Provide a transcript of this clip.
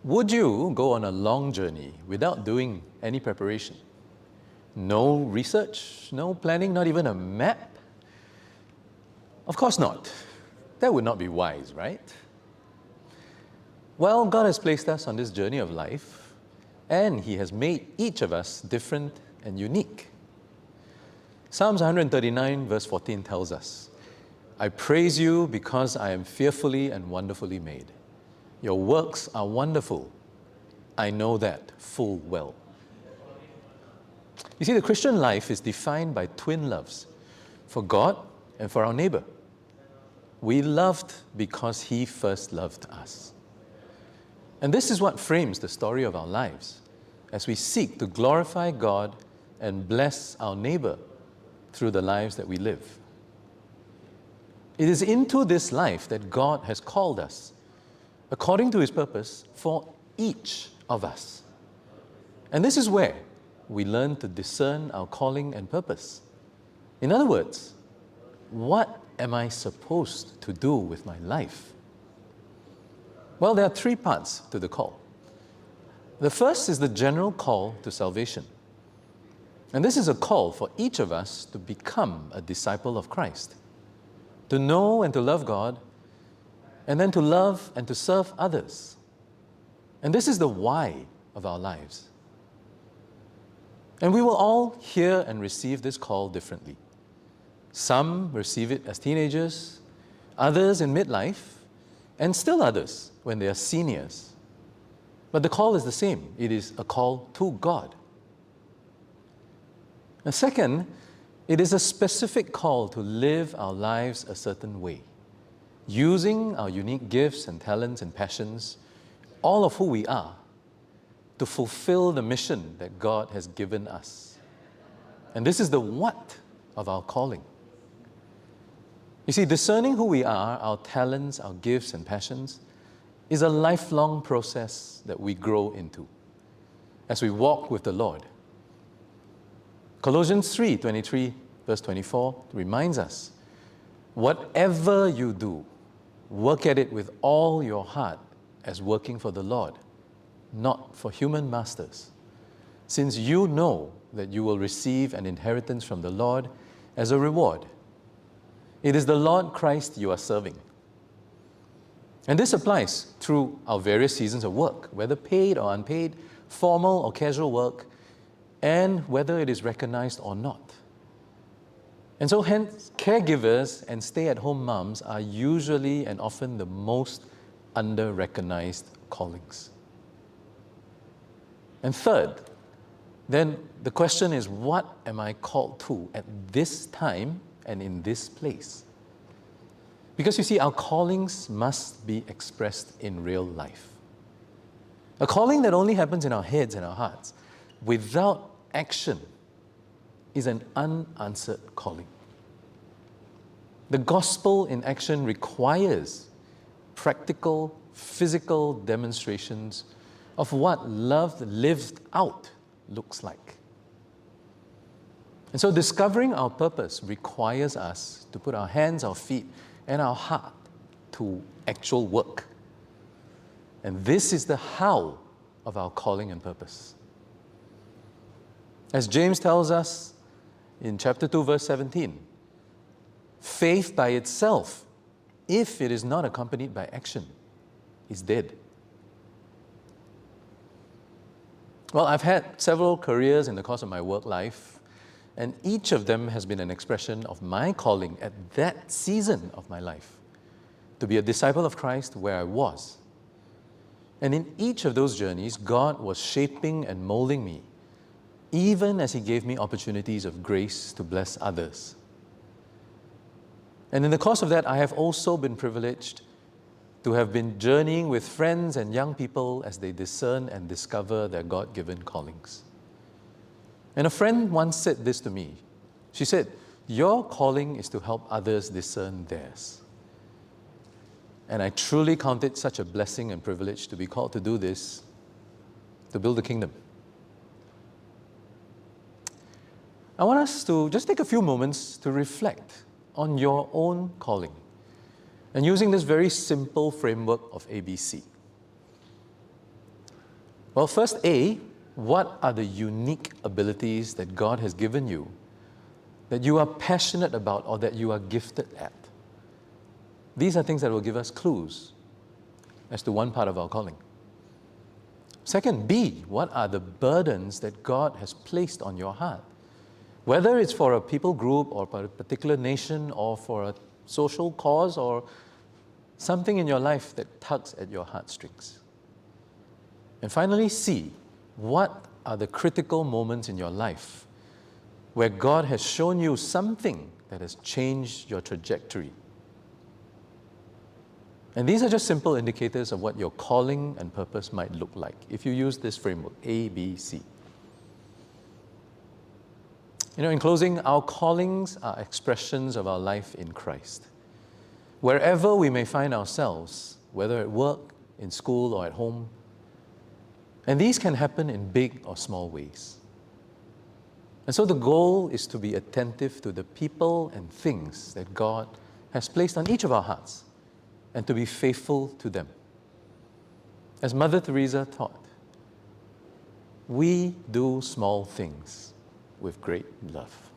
Would you go on a long journey without doing any preparation? No research, no planning, not even a map? Of course not. That would not be wise, right? Well, God has placed us on this journey of life, and He has made each of us different and unique. Psalms 139 verse 14 tells us, I praise you because I am fearfully and wonderfully made. Your works are wonderful. I know that full well. You see, the Christian life is defined by twin loves, for God and for our neighbor. We loved because He first loved us. And this is what frames the story of our lives as we seek to glorify God and bless our neighbor through the lives that we live. It is into this life that God has called us, according to His purpose, for each of us. And this is where we learn to discern our calling and purpose. In other words, what am I supposed to do with my life? Well, there are three parts to the call. The first is the general call to salvation. And this is a call for each of us to become a disciple of Christ, to know and to love God, and then to love and to serve others. And this is the why of our lives. And we will all hear and receive this call differently. Some receive it as teenagers, others in midlife, and still others when they are seniors. But the call is the same. It is a call to God. And second, it is a specific call to live our lives a certain way, using our unique gifts and talents and passions, all of who we are, to fulfill the mission that God has given us. And this is the what of our calling. You see, discerning who we are, our talents, our gifts and passions, is a lifelong process that we grow into as we walk with the Lord. Colossians 3:23, verse 24 reminds us, whatever you do, work at it with all your heart as working for the Lord, not for human masters, since you know that you will receive an inheritance from the Lord as a reward. It is the Lord Christ you are serving. And this applies through our various seasons of work, whether paid or unpaid, formal or casual work, and whether it is recognized or not. And so hence, caregivers and stay-at-home moms are usually and often the most under-recognized callings. And third, then the question is, what am I called to at this time and in this place? Because you see, our callings must be expressed in real life. A calling that only happens in our heads and our hearts, without action, is an unanswered calling. The gospel in action requires practical, physical demonstrations of what love lived out looks like. And so discovering our purpose requires us to put our hands, our feet, and our heart to actual work. And this is the how of our calling and purpose. As James tells us in chapter 2, verse 17, faith by itself, if it is not accompanied by action, is dead. Well, I've had several careers in the course of my work life, and each of them has been an expression of my calling at that season of my life, to be a disciple of Christ where I was. And in each of those journeys, God was shaping and molding me, even as He gave me opportunities of grace to bless others. And in the course of that, I have also been privileged to have been journeying with friends and young people as they discern and discover their God-given callings. And a friend once said this to me. She said, your calling is to help others discern theirs. And I truly count it such a blessing and privilege to be called to do this, to build the kingdom. I want us to just take a few moments to reflect on your own calling, and using this very simple framework of ABC. Well, first, A, what are the unique abilities that God has given you that you are passionate about or that you are gifted at? These are things that will give us clues as to one part of our calling. Second, B, what are the burdens that God has placed on your heart? Whether it's for a people group or for a particular nation or for a social cause or something in your life that tugs at your heartstrings. And finally, C, what are the critical moments in your life where God has shown you something that has changed your trajectory? And these are just simple indicators of what your calling and purpose might look like if you use this framework, A, B, C. In closing, our callings are expressions of our life in Christ. Wherever we may find ourselves, whether at work, in school, or at home, and these can happen in big or small ways. And so the goal is to be attentive to the people and things that God has placed on each of our hearts and to be faithful to them. As Mother Teresa taught, we do small things with great love.